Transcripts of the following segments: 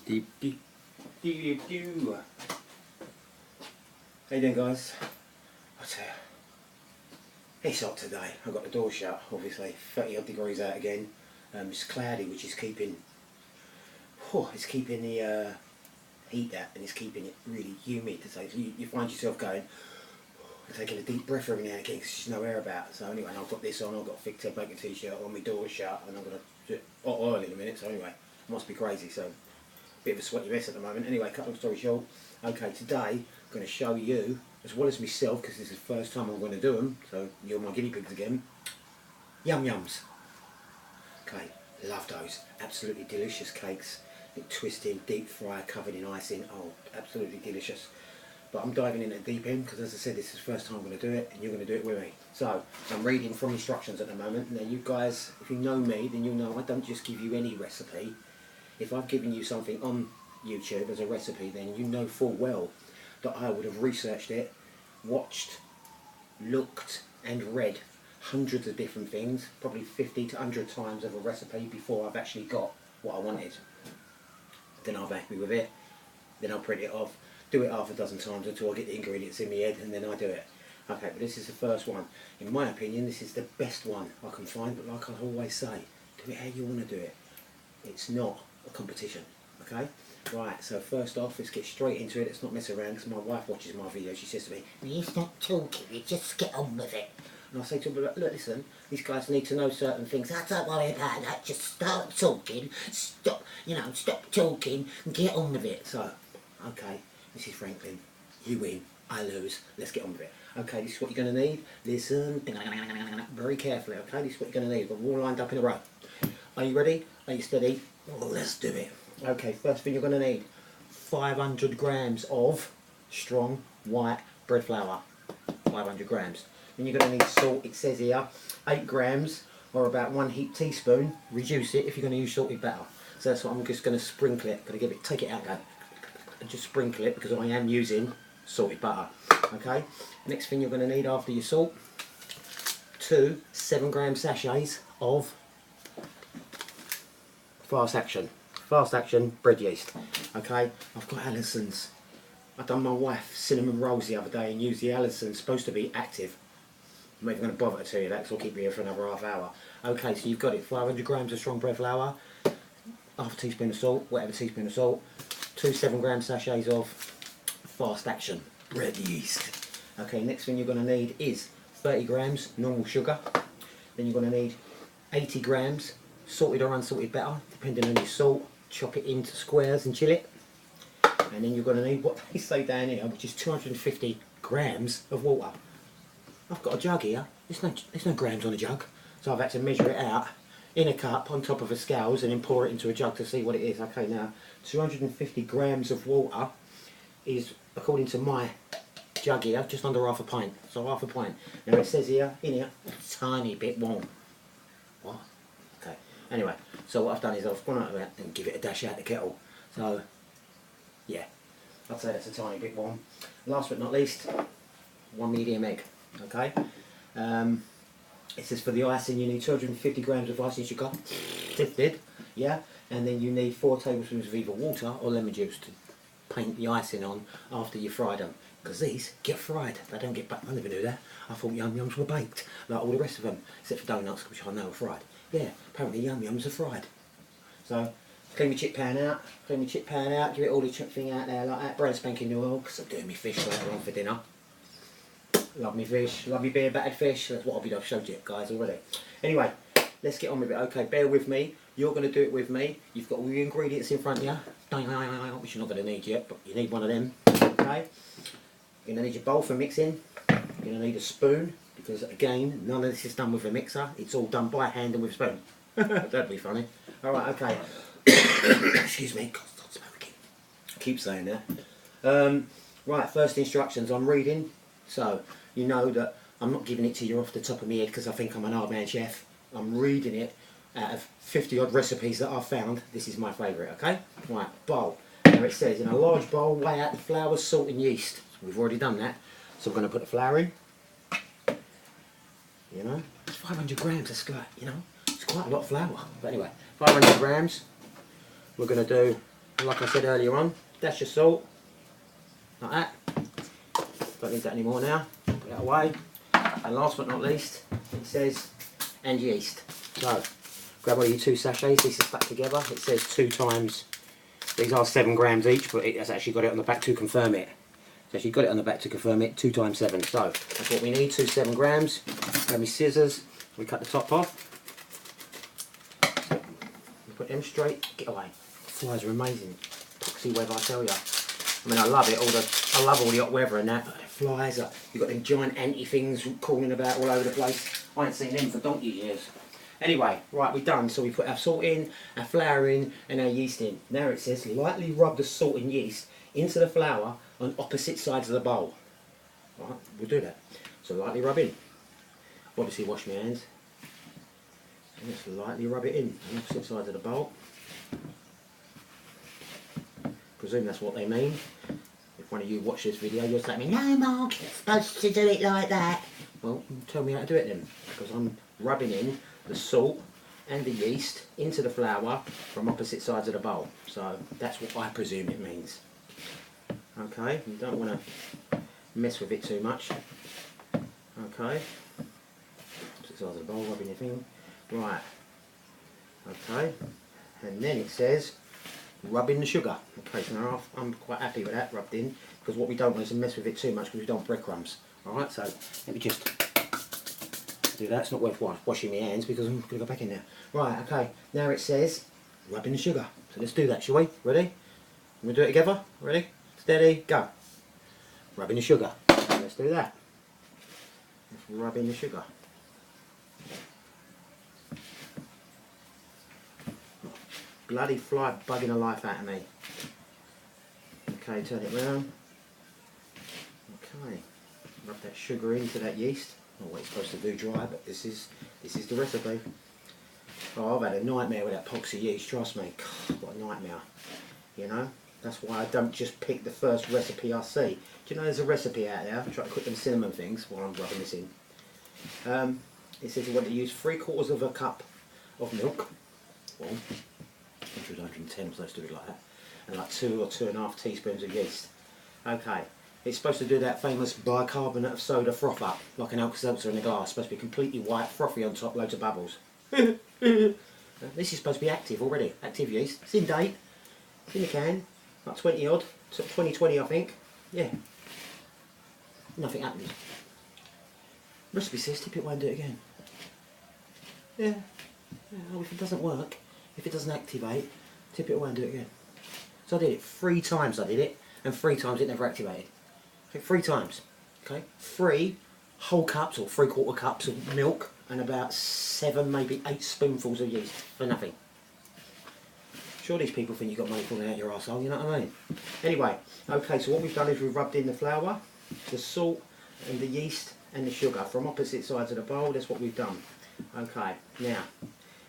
Deep, deep, deep, deep. How you doing, guys? I tell you, it's hot today. I've got the door shut, obviously. 30 odd degrees out again. It's cloudy, which is keeping, it's keeping the heat out, and it's keeping it really humid. So you find yourself going, taking a deep breath every now and again because there's no air about. So anyway, I've got this on. I've got a thick blanket t-shirt on, my door shut, and I'm going to do it hot oil in a minute. So anyway, it must be crazy. So bit of a sweaty mess at the moment. Anyway, cut long story short. Okay, today I'm going to show you, as well as myself, because this is the first time I'm going to do them. So you're my guinea pigs again. Yum yums. Okay, love those. Absolutely delicious cakes. Twisting, deep fry, covered in icing. Oh, absolutely delicious. But I'm diving in at the deep end because, as I said, this is the first time I'm going to do it, and you're going to do it with me. So I'm reading from instructions at the moment. Now, you guys, if you know me, then you'll know I don't just give you any recipe. If I've given you something on YouTube as a recipe, then you know full well that I would have researched it, watched, looked and read hundreds of different things, probably 50 to 100 times of a recipe before I've actually got what I wanted. Then I'll be happy with it, then I'll print it off, do it half a dozen times until I get the ingredients in my head, and then I do it. Okay, but this is the first one. In my opinion, this is the best one I can find, but like I always say, do it how you want to do it. It's not a competition, okay? Right, so first off, let's get straight into it. Let's not mess around, because my wife watches my videos. She says to me, "You stop talking, you just get on with it." And I say to her, "Look, listen, these guys need to know certain things. I don't worry about that. Just start talking, stop talking, and get on with it." So, okay, Mrs. Franklin, you win, I lose. Let's get on with it. Okay, this is what you're going to need. Listen, very carefully, okay? This is what you're going to need. We're all lined up in a row. Are you ready? Are you steady? Well, let's do it. Okay, first thing you're going to need, 500 grams of strong white bread flour. 500 grams. Then you're going to need salt. It says here 8 grams, or about 1 heaped teaspoon. Reduce it if you're going to use salted batter. So that's what I'm just going to sprinkle it. Going to give it, take it out, go, and just sprinkle it because I am using salted butter. Okay. Next thing you're going to need after your salt, 2 7-gram sachets of fast action bread yeast. Okay, I've got Allison's. I done my wife cinnamon rolls the other day and used the Allison's, supposed to be active. I'm not even going to bother to tell you that because I'll keep you here for another half hour. Okay, so you've got it, 500 grams of strong bread flour, half a teaspoon of salt, whatever teaspoon of salt, 2 7-gram sachets of fast action bread yeast. Okay, next thing you're going to need is 30 grams normal sugar. Then you're going to need 80 grams salted or unsalted batter, depending on your salt. Chop it into squares and chill it. And then you're going to need what they say down here, which is 250 grams of water. I've got a jug here. There's no grams on a jug, so I've had to measure it out in a cup on top of a scales and then pour it into a jug to see what it is. Okay, now 250 grams of water is, according to my jug here, just under half a pint. So half a pint. Now it says here, in here, a tiny bit warm. What? Okay. Anyway, so what I've done is I've gone out of that and give it a dash out the kettle. So, yeah, I'd say that's a tiny bit warm. Last but not least, 1 medium egg. Okay. It says for the icing you need 250 grams of icing sugar, sifted, yeah, and then you need 4 tablespoons of either water or lemon juice to paint the icing on after you fried them. Because these get fried, they don't get baked. I never knew that. I thought Yum Yums were baked, like all the rest of them, except for donuts, which I know are fried. Yeah, apparently Yum Yums are fried. So, clean my chip pan out, give it all the chip thing out there like that, brand spanking new oil, because I'm doing my fish later on for dinner. Love me fish, love me beer battered fish, that's what I've showed you guys already. Anyway, let's get on with it. Okay, bear with me, you're going to do it with me. You've got all your ingredients in front of you, which you're not going to need yet, but you need one of them. Okay, you're going to need your bowl for mixing, you're going to need a spoon, because again, none of this is done with a mixer, it's all done by hand and with a spoon. That'd be funny. Alright, okay. Excuse me, God, stop smoking. I keep saying that. Right, first instructions I'm reading, so you know that I'm not giving it to you off the top of my head because I think I'm an hard man chef. I'm reading it out of 50 odd recipes that I've found. This is my favourite, okay? Right, bowl. Now it says in a large bowl, weigh out the flour, salt and yeast. We've already done that. So we're going to put the flour in. You know, it's 500 grams, that's like, you know, it's quite a lot of flour. But anyway, 500 grams. We're going to do And like I said earlier on, dash of salt, like that. Don't need that anymore now. Put that away. And last but not least, it says, and yeast. So, grab one of your 2 sachets. These are stuck together. It says 2 times. These are 7 grams each, but it has actually got it on the back to confirm it. So she's got it on the back to confirm it, 2 times 7. So that's what we need, 2 7 grams. Grab my scissors, we cut the top off. We put them straight, get away. Flies are amazing. Poxy weather, I tell you. I mean, I love it, I love all the hot weather and that, but the flies are, you've got them giant anti things crawling about all over the place. I ain't seen them for donkey years. Anyway, right, we're done. So we put our salt in, our flour in, and our yeast in. Now it says lightly rub the salt and yeast into the flour on opposite sides of the bowl. Right, we'll do that. So lightly rub in. Obviously wash my hands. And just lightly rub it in on opposite sides of the bowl. Presume that's what they mean. If one of you watch this video, you'll say to me, no Mark, you're supposed to do it like that. Well, tell me how to do it then. Because I'm rubbing in the salt and the yeast into the flour from opposite sides of the bowl. So that's what I presume it means. Okay, you don't want to mess with it too much. Okay, opposite sides of the bowl, rubbing your thing. Right, okay, and then it says rub in the sugar. Okay, so now I'm quite happy with that rubbed in, because what we don't want is to mess with it too much, because we don't want breadcrumbs. Alright, so let me just do that. It's not worth washing my hands because I'm going to go back in there. Right, okay, now it says rub in the sugar. So let's do that, shall we? Ready? We'll do it together. Ready? Steady, go. Rub in the sugar. Let's do that. Let's rub in the sugar. Bloody fly bugging the life out of me. Okay, turn it round. Okay, rub that sugar into that yeast. Not what it's supposed to do dry, but this is the recipe. Oh, I've had a nightmare with that poxy yeast, trust me. God, what a nightmare. You know, that's why I don't just pick the first recipe I see. Do you know there's a recipe out there? I try to cook them cinnamon things while I'm rubbing this in. It says you want to use 3/4 of a cup of milk. Well, 110, so let's do it like that. And like 2 or 2.5 teaspoons of yeast. Okay, it's supposed to do that famous bicarbonate of soda froth up, like an Alka-Seltzer in a glass. It's supposed to be completely white, frothy on top, loads of bubbles. This is supposed to be active already, active yeast. It's in date, it's in the can, like 20 odd, 2020 I think. Yeah, nothing happens. Recipe says tip it away and do it again. Yeah, oh, if it doesn't work, if it doesn't activate, tip it away and do it again. So I did it 3 times, I did it, and 3 times it never activated. Okay, 3 times. Okay, 3 whole cups or 3/4 cups of milk and about 7, maybe 8 spoonfuls of yeast for nothing. Sure, these people think you've got money falling out your arsehole, you know what I mean? Anyway, okay, so what we've done is we've rubbed in the flour, the salt and the yeast and the sugar from opposite sides of the bowl. That's what we've done. Okay, now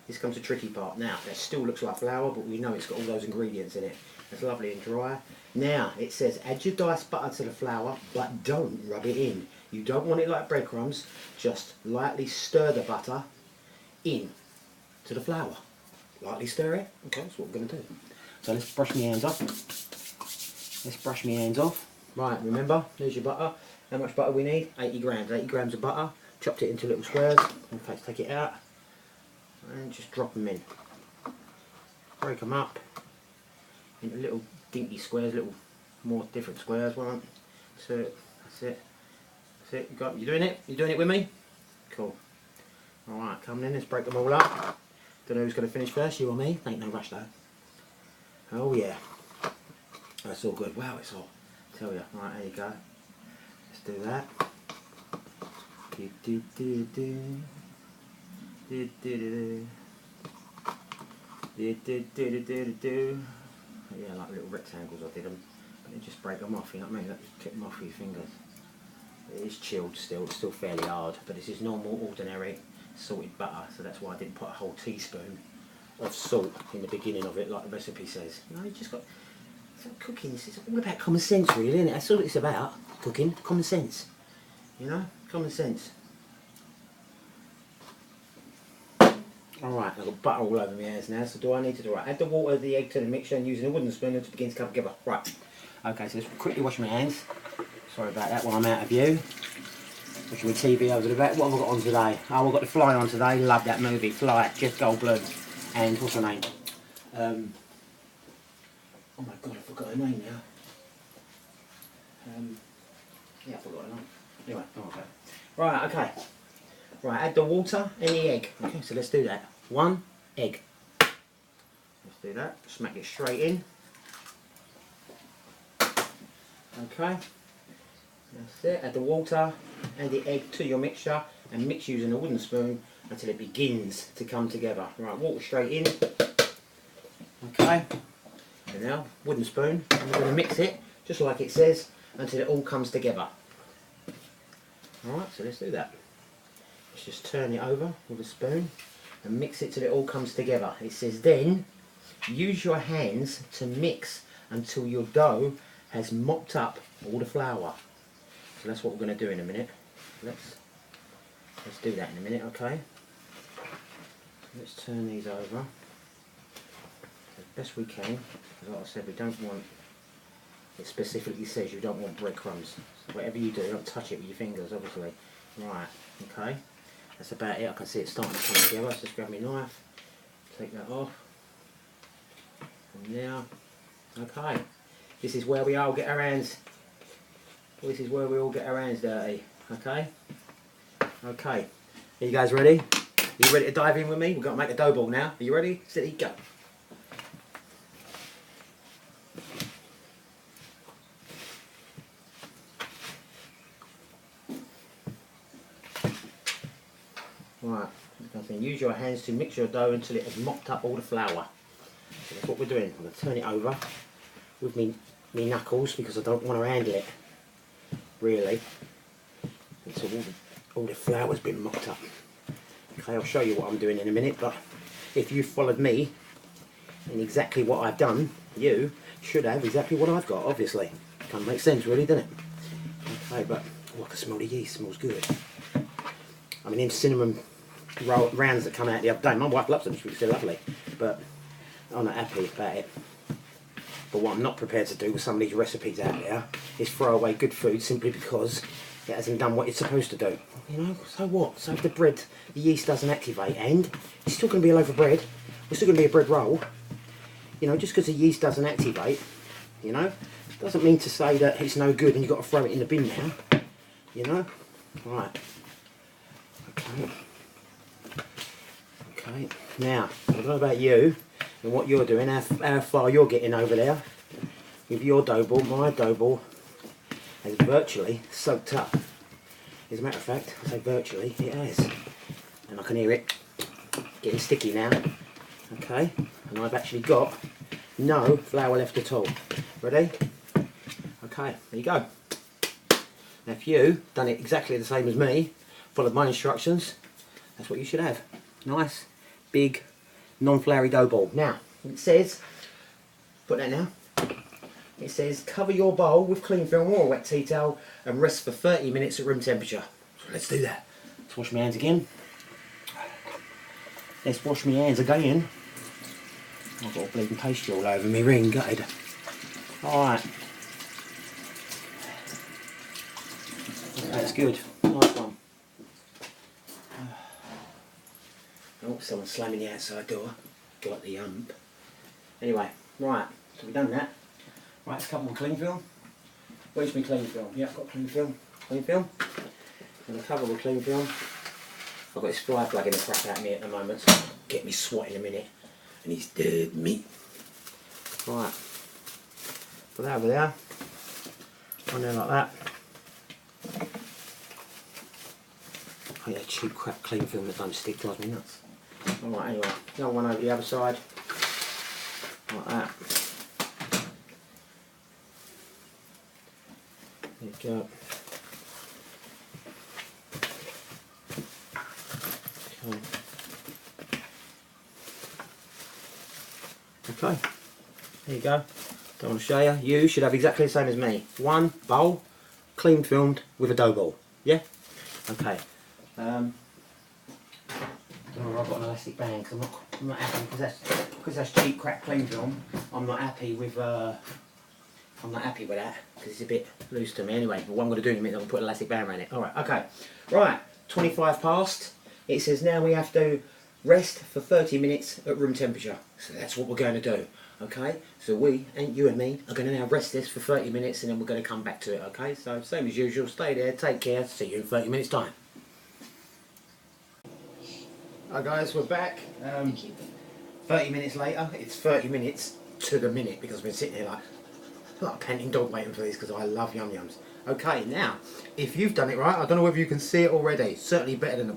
this comes the tricky part. Now that still looks like flour, but we know it's got all those ingredients in it. It's lovely and dry. Now it says add your diced butter to the flour, but don't rub it in. You don't want it like breadcrumbs. Just lightly stir the butter in to the flour. Lightly stir it. Okay, that's what we're going to do. So let's brush my hands off. Let's brush my hands off. Right, remember, there's your butter. How much butter we need? 80 grams. 80 grams of butter. Chopped it into little squares. Okay, let's take it out and just drop them in. Break them up into little dinky squares, little more different squares. 1, 2, that's it. That's it. You doing it? You doing it with me? Cool. Alright, come in, let's break them all up. Don't know who's going to finish first, you or me? Ain't no rush though. Oh yeah. That's all good. Wow, it's hot. Tell you. Right, there you go. Let's do that. Do, do, do, do. Do, do, do, do. Do, do, do, do, do, do. Yeah, like little rectangles I did them. But then just break them off, you know what I mean? Like, just kick them off with your fingers. It is chilled still, it's still fairly hard, but this is normal, ordinary salted butter, so that's why I didn't put a whole teaspoon of salt in the beginning of it like the recipe says. You know, you just got, cooking, it's all about common sense really, isn't it? That's all it's about, cooking, common sense. You know, common sense. Alright, I've got butter all over my hands now, so do I need to do right? Add the water, the egg to the mixture and using a wooden spoon to begin to come together. Right. Okay, so let's quickly wash my hands. Sorry about that while I'm out of view. Watching my TV over the back. What have I got on today? Oh, I've got The Fly on today. Love that movie. Fly, Jeff Goldblum. And what's her name? Oh my god, I forgot her name now. Yeah, I forgot her name. Anyway, okay. Right, okay. Right, add the water and the egg. Okay, so let's do that. 1 egg. Let's do that. Smack it straight in. Okay. That's it. Add the water and the egg to your mixture and mix using a wooden spoon until it begins to come together. Right, water straight in. Okay. And now, wooden spoon. And we're going to mix it, just like it says, until it all comes together. Alright, so let's do that. Let's just turn it over with a spoon and mix it till it all comes together. It says then, use your hands to mix until your dough has mopped up all the flour. So that's what we're going to do in a minute. Let's do that in a minute, okay? Let's turn these over as best we can. Like I said, we don't want, it specifically says you don't want breadcrumbs. So whatever you do, don't touch it with your fingers, obviously. Right, okay. That's about it. I can see it starting to come together. Let's just grab my knife, take that off. And now, okay. This is where we all get our hands. This is where we all get our hands dirty. Okay? Okay. Are you guys ready? Are you ready to dive in with me? We've got to make a dough ball now. Are you ready? Steady, go. Right. Use your hands to mix your dough until it has mopped up all the flour. So that's what we're doing. I'm going to turn it over with me knuckles because I don't want to handle it really until all the flour's been mopped up. Okay, I'll show you what I'm doing in a minute, but if you followed me in exactly what I've done, you should have exactly what I've got, obviously. Kind of makes sense really, doesn't it? Okay, but oh, I can smell the yeast, smells good. I mean, them cinnamon rounds that come out the other day, my wife loves them, she's so lovely, but I'm not happy about it. But what I'm not prepared to do with some of these recipes out there is throw away good food simply because it hasn't done what it's supposed to do. You know, so what? So if the bread, the yeast doesn't activate, and it's still going to be a loaf of bread, it's still going to be a bread roll. You know, just because the yeast doesn't activate, you know, doesn't mean to say that it's no good and you've got to throw it in the bin now. You know? Right. Okay. Okay. Now, I don't know about you and what you're doing, how far you're getting over there with your dough ball. My dough ball has virtually soaked up. As a matter of fact, I say virtually, it has. And I can hear it getting sticky now. Okay, and I've actually got no flour left at all. Ready? Okay, there you go. Now if you done it exactly the same as me, followed my instructions, that's what you should have. Nice, big, non-floury dough ball. Now, it says, put that now, it says cover your bowl with clean film or a wet tea towel and rest for 30 minutes at room temperature. So let's do that. Let's wash my hands again. Let's wash my hands again. I've got a bleeding pastry all over me ring, gutted. Alright. That's good. Nice one. Oh, someone's slamming the outside door. Got the ump. Anyway, right, so we've done that. Right, let's cover my cling film. Where's my cling film? Yeah, I've got cling film. Cling film. I'm going to cover with cling film. I've got this fly plugging the crap out of me at the moment, so I'll get me swat in a minute. And he's dead meat. Right. Put that over there. On there like that. I get a cheap crap cling film that don't stick, drives me nuts. Alright, anyway, another one over the other side. Like that. There you go. Okay, there you go. Don't want to show you. You should have exactly the same as me. One bowl, clean filmed with a dough ball. Yeah? Okay. Oh, I've got an elastic band because I'm not happy because that's cheap crap clean film. I'm not happy with that because it's a bit loose to me anyway. But what I'm going to do in a minute, I'm going to put an elastic band around it. All right, okay, right. 25 past. It says now we have to rest for 30 minutes at room temperature. So that's what we're going to do. Okay, so we, and you and me, are going to now rest this for 30 minutes and then we're going to come back to it. Okay, so same as usual. Stay there. Take care. See you in 30 minutes time. Hi guys, we're back. 30 minutes later. It's 30 minutes to the minute because I've been sitting here like a panting dog waiting for this because I love yum yums. Okay, now if you've done it right, I don't know whether you can see it already. Certainly better than the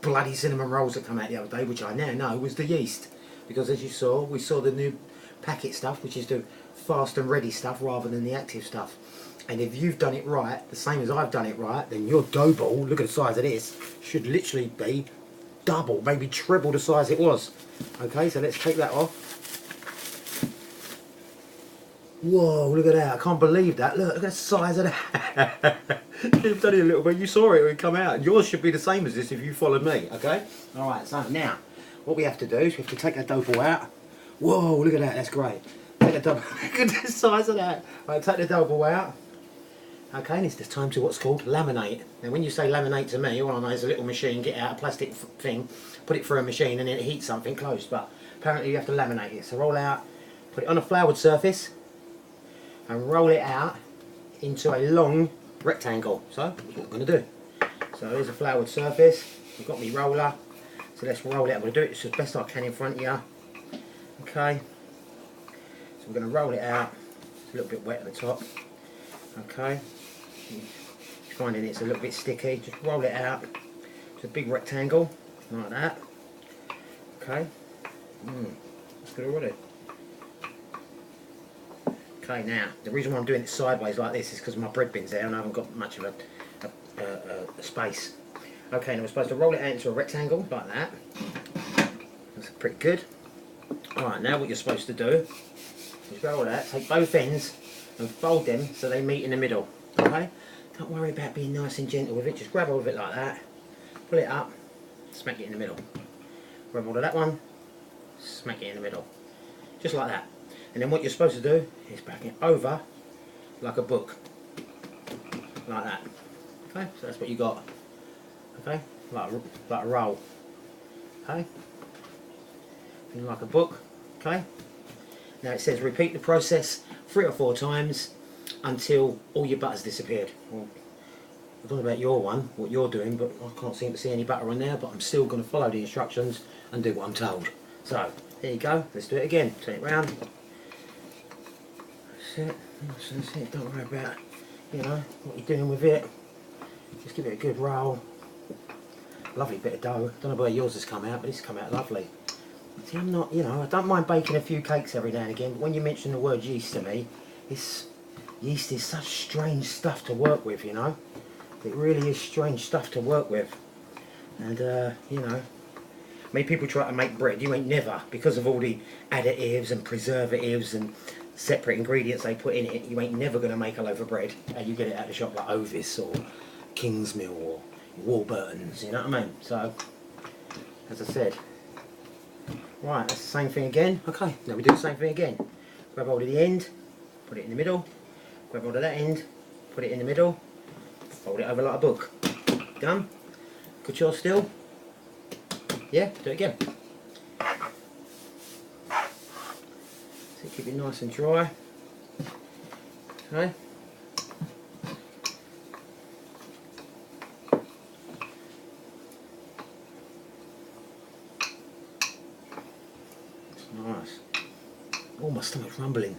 bloody cinnamon rolls that come out the other day, which I now know was the yeast. Because as you saw, we saw the new packet stuff, which is the fast and ready stuff rather than the active stuff. And if you've done it right, the same as I've done it right, then your dough ball, look at the size of this, should literally be double, maybe triple the size it was. Okay, so let's take that off. Whoa, look at that, I can't believe that. Look at the size of that. You've done it a little bit, you saw it when it come out. Yours should be the same as this if you followed me, okay? Alright, so now, what we have to do is we have to take that dough ball out. Whoa, look at that, that's great. Take the dough, look at the size of that. Right, take the dough ball out. Okay, and it's the time to what's called laminate. Now when you say laminate to me, all I know is a little machine, get out a plastic thing, put it through a machine and then it heats something close, but apparently you have to laminate it. So roll out, put it on a floured surface and roll it out into a long rectangle. So that's what we're going to do. So here's a floured surface, I've got my roller, so let's roll it. I'm going to do it as best I can in front of you. Okay, so we're going to roll it out, it's a little bit wet at the top. Okay, finding it's a little bit sticky, just roll it out. It's a big rectangle, like that. Okay, that's good already. Okay, now, the reason why I'm doing it sideways like this is because my bread bin's there and I haven't got much of a space. Okay, now we're supposed to roll it out into a rectangle, like that. That's pretty good. Alright, now what you're supposed to do is roll that, take both ends and fold them so they meet in the middle. Okay? Don't worry about being nice and gentle with it, just grab hold of it like that, pull it up, smack it in the middle. Grab hold of that one, smack it in the middle. Just like that. And then what you're supposed to do is back it over like a book. Like that. Okay, so that's what you got. Okay, like a roll. Okay, and like a book. Okay, now it says repeat the process 3 or 4 times until all your butter's disappeared. Well, I don't know about your one, what you're doing, but I can't seem to see any butter on there, but I'm still going to follow the instructions and do what I'm told. So, there you go, let's do it again. Turn it round. That's it, that's it, don't worry about, you know, what you're doing with it. Just give it a good roll. Lovely bit of dough. Don't know where yours has come out, but it's come out lovely. See, I'm not, you know, I don't mind baking a few cakes every now and again, but when you mention the word yeast to me, yeast is such strange stuff to work with, you know. It really is strange stuff to work with. And, you know, many people try to make bread, you ain't never, because of all the additives and preservatives and separate ingredients they put in it, you ain't never going to make a loaf of bread and you get it at the shop like Ovis or Kingsmill or Warburton's, you know what I mean? So, as I said, right, that's the same thing again. Okay, now we do the same thing again. Grab hold of the end, put it in the middle, grab hold of that end, put it in the middle, fold it over like a book. Done? Good job still? Yeah, do it again. So keep it nice and dry. Okay. Nice. Oh, my stomach's rumbling.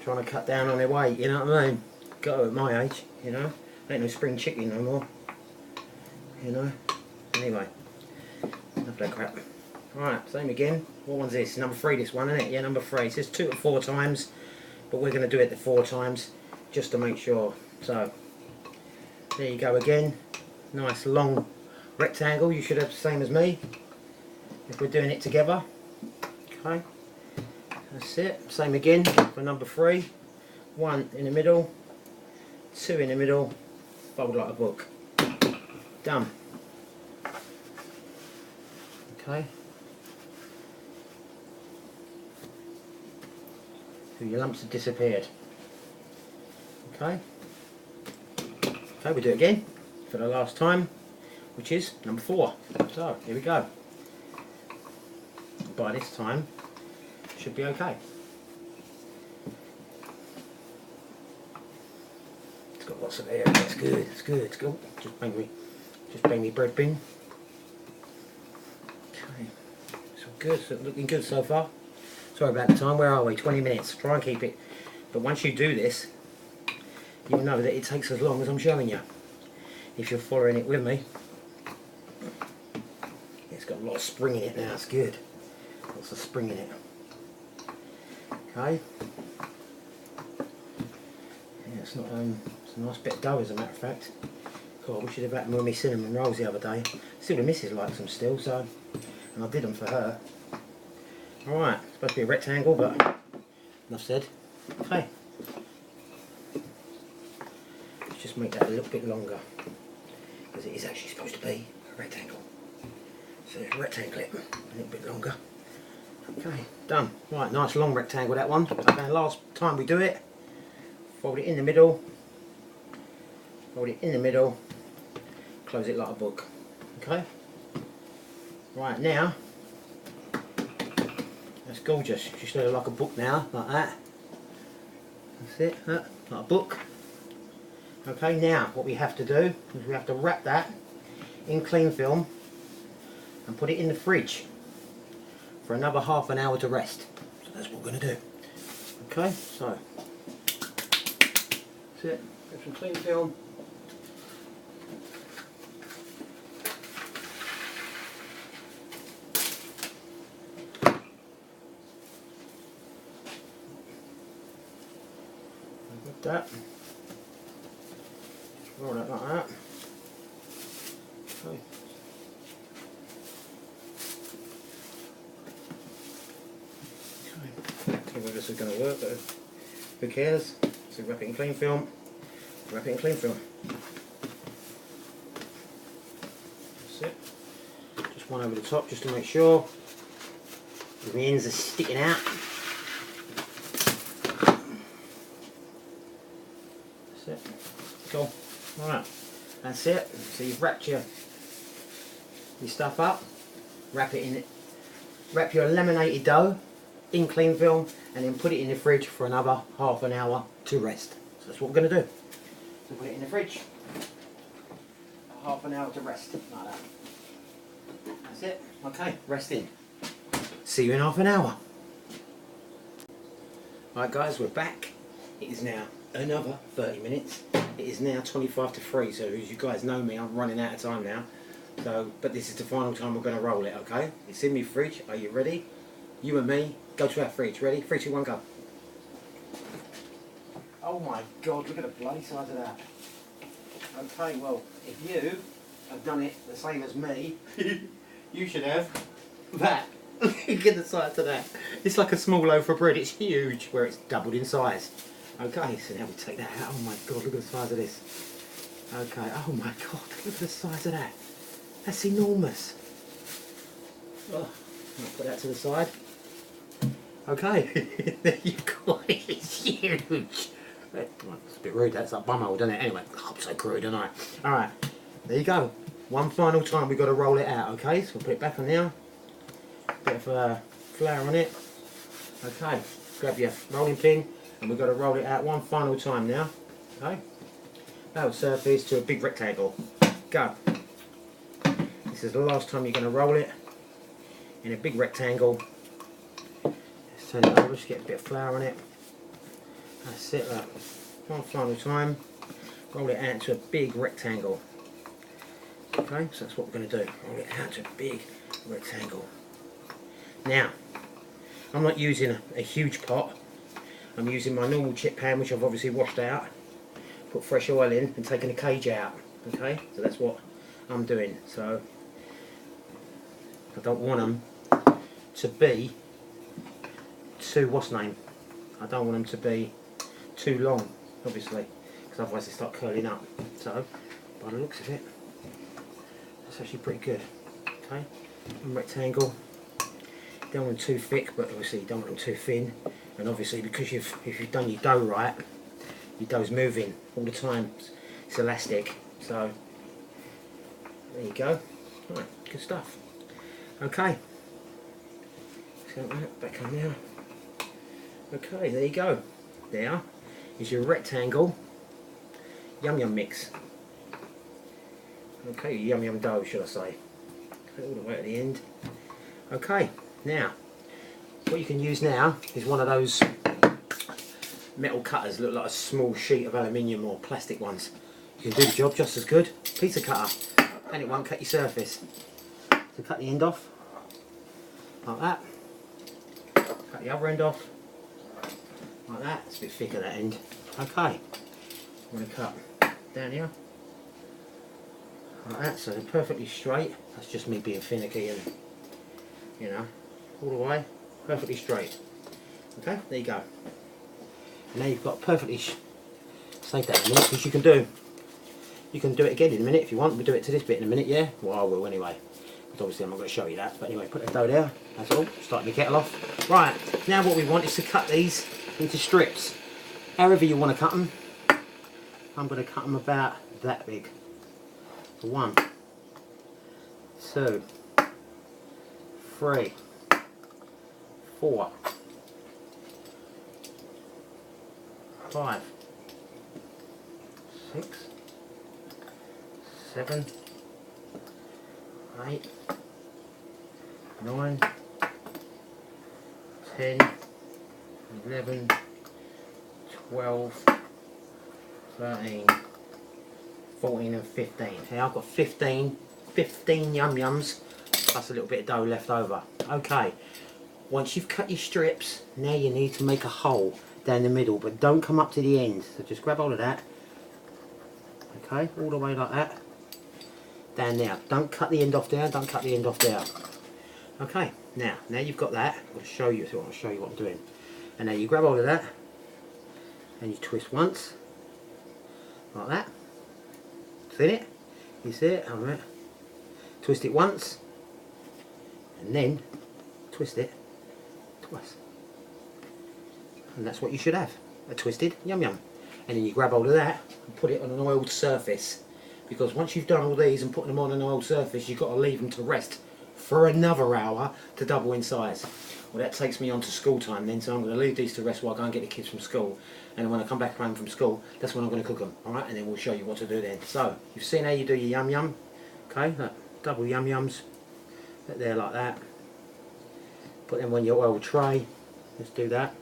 Trying to cut down on their weight, you know what I mean? Go at my age, you know. Ain't no spring chicken no more. You know. Anyway, enough of that crap. Right, same again. What one's this? Number 3, this one, isn't it? Yeah, number 3. It says 2 to 4 times, but we're going to do it the 4 times just to make sure. So, there you go again. Nice long rectangle. You should have the same as me if we're doing it together. Okay, that's it. Same again for number 3. 1 in the middle, 2 in the middle, fold like a book. Done. Okay. So your lumps have disappeared. Okay. Okay, we do it again for the last time, which is number 4. So here we go. By this time, should be okay. It's got lots of air. It's good. It's good. It's good. Just bang me bread bin. Okay. It's all good. It's looking good so far. Sorry about the time. Where are we? 20 minutes. Try and keep it. But once you do this, you'll know that it takes as long as I'm showing you. If you're following it with me. It's got a lot of spring in it now. It's good. Lots of spring in it. Okay. Yeah, it's not. It's a nice bit of dough, as a matter of fact. God, we should have had them with me cinnamon rolls the other day. Still, the missus likes them still, so, and I did them for her. All right, supposed to be a rectangle, but enough said. Okay. Let's just make that a little bit longer, because it is actually supposed to be a rectangle. So rectangle it a little bit longer. Okay, done. Right, nice long rectangle that one. Okay, last time we do it, fold it in the middle, fold it in the middle, close it like a book. Okay? Right, now, that's gorgeous. Just do it like a book now, like that. That's it, like a book. Okay, now what we have to do is we have to wrap that in cling film and put it in the fridge for another half an hour to rest. So that's what we're going to do. Okay, so that's it. Get some cling film. Like that. Just roll it like that. Okay. I don't know whether this is going to work, but who cares? So wrap it in cling film, wrap it in cling film. That's it. Just one over the top just to make sure the ends are sticking out. That's it. Cool. Alright, that's it. So you've wrapped your stuff up, wrap it in it, wrap your laminated dough in cling film and then put it in the fridge for another half an hour to rest. So that's what we're going to do. So put it in the fridge, half an hour to rest, like that. That's it. Okay, rest in. See you in half an hour. Right guys, we're back. It is now another 30 minutes. It is now 25 to 3, so as you guys know me, I'm running out of time now. So, but this is the final time we're going to roll it, okay? It's in my fridge. Are you ready? You and me, go to our fridge. Ready? 3, 2, 1, go. Oh my God, look at the bloody size of that. Okay, well, if you have done it the same as me, you should have that. Look at the size of that. It's like a small loaf of bread. It's huge, where it's doubled in size. Okay, so now we take that out. Oh my God, look at the size of this. Okay, oh my God, look at the size of that. That's enormous. Oh, I'll put that to the side. Okay, there you go. It's huge. It's a bit rude. That's like bumhole, doesn't it? Anyway, I'm so crude, don't I? All right, there you go. One final time we've got to roll it out. Okay, so we'll put it back on now. Bit of flour on it. Okay, grab your rolling pin, and we've got to roll it out one final time now. Okay, that will surface to a big rectangle. Go. This is the last time you're going to roll it in a big rectangle. Let's turn it over, just get a bit of flour on it. That's it, look. One final time. Roll it out to a big rectangle. Okay, so that's what we're going to do. Roll it out to a big rectangle. Now, I'm not using a huge pot. I'm using my normal chip pan, which I've obviously washed out. Put fresh oil in and taken the cage out. Okay, so that's what I'm doing. So I don't want them to be too, what's name? I don't want them to be too long, obviously, because otherwise they start curling up. So, by the looks of it, that's actually pretty good. Okay, and rectangle. Don't want them too thick, but obviously you don't want them too thin. And obviously because if you've done your dough right, your dough's moving all the time. It's elastic. So there you go. Right, good stuff. Okay. So that back on now. Okay, there you go. There is your rectangle yum yum mix. Okay, yum yum dough, should I say. All the way at the end. Okay, now what you can use now is one of those metal cutters, look like a small sheet of aluminium or plastic ones. You can do the job just as good. Pizza cutter, and it won't cut your surface. So cut the end off like that. Cut the other end off like that. It's a bit thicker that end. Okay, I'm going to cut down here like that, so they're perfectly straight. That's just me being finicky and, you know, all the way perfectly straight. Okay, there you go. Now you've got perfectly save that in a minute, because you can do it again in a minute if you want. We'll do it to this bit in a minute, yeah? Well, I will anyway, because obviously I'm not going to show you that. But anyway, put the dough there, that's all. Start the kettle off. Right, now what we want is to cut these into strips, however you want to cut them. I'm going to cut them about that big. 1, 2, 3, 4, 5, 6, 7, 8, 9, 10, 11, 12, 13, 14 and 15. Now I've got 15 yum yums plus a little bit of dough left over. Okay, once you've cut your strips, now you need to make a hole down the middle, but don't come up to the end. So just grab hold of that. Okay, all the way like that. Down there. Don't cut the end off there, don't cut the end off there. Okay, now you've got that. I'm going to show you, so I'll show you what I'm doing. And now you grab hold of that and you twist once like that. See it? You see it? Alright. Twist it once and then twist it twice. And that's what you should have. A twisted yum yum. And then you grab hold of that and put it on an oiled surface. Because once you've done all these and put them on an oiled surface, you've got to leave them to rest for another hour to double in size. Well, that takes me on to school time then, so I'm going to leave these to rest while I go and get the kids from school. And when I come back home from school, that's when I'm going to cook them, alright? And then we'll show you what to do then. So, you've seen how you do your yum yum. Okay, look, double yum yums. Put there like that. Put them on your oil tray. Let's do that.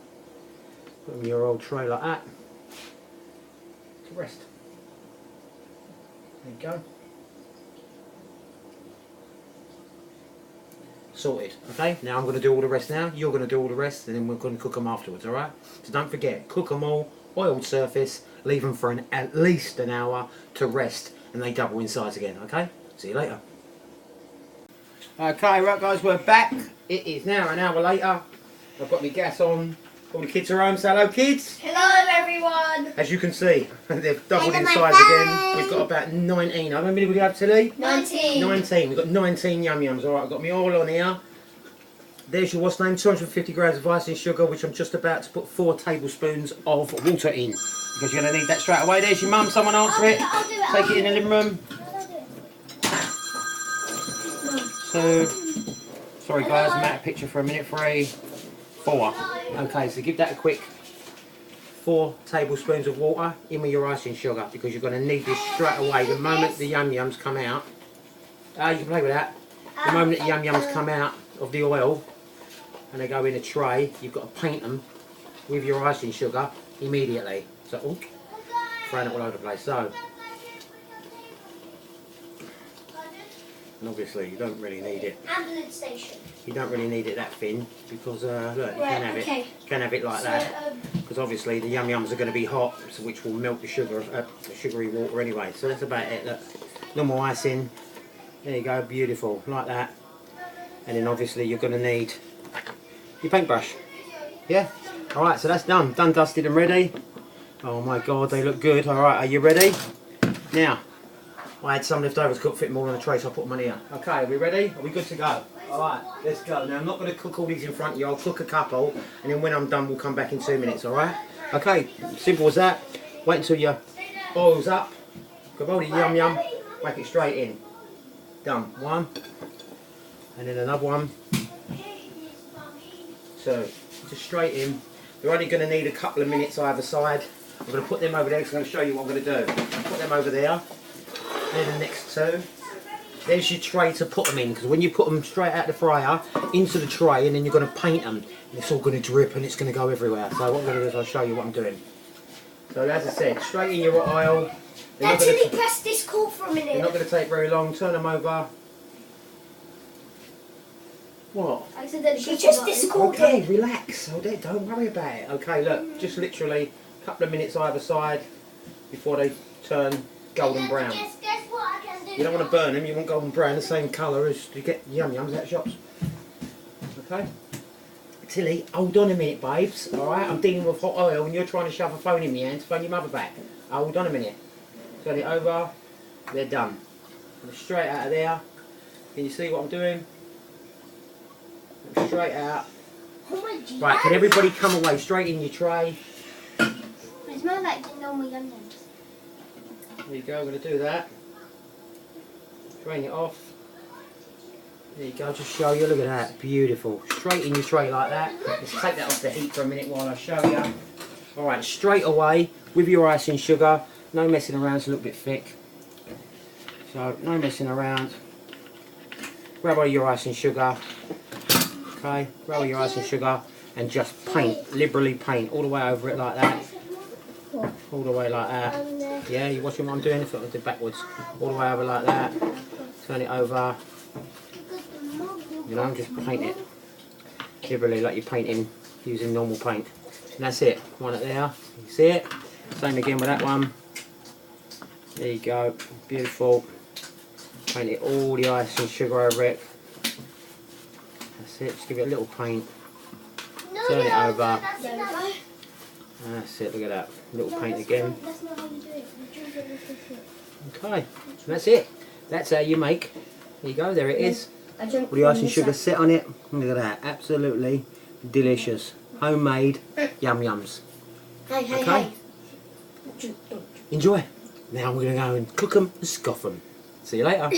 Put them in your oil tray like that. To rest. There you go. Sorted. Okay, now I'm going to do all the rest now. You're going to do all the rest, and then we're going to cook them afterwards, alright? So don't forget, cook them all, oiled surface, leave them for at least an hour to rest, and they double in size again, okay? See you later. Okay, right guys, we're back. It is now an hour later. I've got my gas on. All the kids are home. Say hello, kids. Hello, everyone. As you can see, they've doubled in size again. We've got about 19. How many do we have today? 19. 19. We've got 19 yum yums. Alright, I've got my oil on here. There's your what's name, 250 grams of icing sugar, which I'm just about to put 4 tablespoons of water in. Because you're going to need that straight away. There's your mum. Someone answer it. I'll do it. Take it in the living room. So, sorry guys, I'm out of picture for a minute. 3, 4. Okay, so give that a quick 4 tablespoons of water in with your icing sugar, because you're going to need this straight away. The moment the yum yums come out, you can play with that. The moment the yum yums come out of the oil and they go in a tray, you've got to paint them with your icing sugar immediately. So, oh, throwing it all over the place. So, and obviously you don't really need it. Ambulance station. You don't really need it that thin, because look, you can have it like that. Because obviously the yum yums are going to be hot, so which will melt the sugar, the sugary water anyway. So that's about it. Look, normal icing. There you go, beautiful, like that. And then obviously you're going to need your paintbrush. Yeah. All right, so that's done, dusted and ready. Oh my God, they look good. All right, are you ready? Now, I had some left over, couldn't fit them all on the tray, so I put them on here. Okay, are we ready? Are we good to go? Alright, let's go. Now I'm not going to cook all these in front of you, I'll cook a couple and then when I'm done we'll come back in 2 minutes, alright? Okay, simple as that. Wait until your oil's up. Grab all the yum yum, whack it straight in. Done. One. And then another one. So, just straight in. You're only going to need a couple of minutes either side. I'm going to put them over there because I'm going to show you what I'm going to do. Put them over there. Then the next two. There's your tray to put them in, because when you put them straight out the fryer into the tray and then you're going to paint them, it's all going to drip and it's going to go everywhere. So what I'm going to do is I'll show you what I'm doing. So as I said, straight in your oil. Actually, press this call for a minute. They're not going to take very long. Turn them over. What? She just discorded. Okay, relax. Oh, don't worry about it. Okay, look, just literally a couple of minutes either side before they turn golden brown. Guess what I can do. You don't want to burn them, you want golden brown, the same colour as you get yum yums out of shops. Okay? Tilly, hold on a minute, babes. Alright, I'm dealing with hot oil and you're trying to shove a phone in my hand to phone your mother back. Hold on a minute. Turn it over. They're done. And straight out of there. Can you see what I'm doing? Straight out. Oh my God. Right, can everybody come away? Straight in your tray. It smells like the normal yum yums. There you go, I'm going to do that. Drain it off. There you go, just show you, look at that, beautiful. Straight in your tray like that. Let's take that off the heat for a minute while I show you. Alright, straight away with your icing sugar. No messing around, it's a little bit thick. So, no messing around. Grab all your icing sugar. Okay, grab all your icing sugar and just paint, liberally paint all the way over it like that. All the way like that. Yeah, you watching what I'm doing? If I do backwards. All the way over like that. Turn it over. You know, just paint it. Liberally like you're painting using normal paint. And that's it. One up there. You see it? Same again with that one. There you go. Beautiful. Paint it all the ice and sugar over it. That's it. Just give it a little paint. Turn it over. That's it, look at that. Little paint again. That's not how you do it. You drink it with this. Okay, that's it. That's how you make. There you go, there it is. All the ice and sugar set on it. Look at that, absolutely delicious. Homemade yum yums. Okay? Enjoy. Now we're going to go and cook them and scoff them. See you later.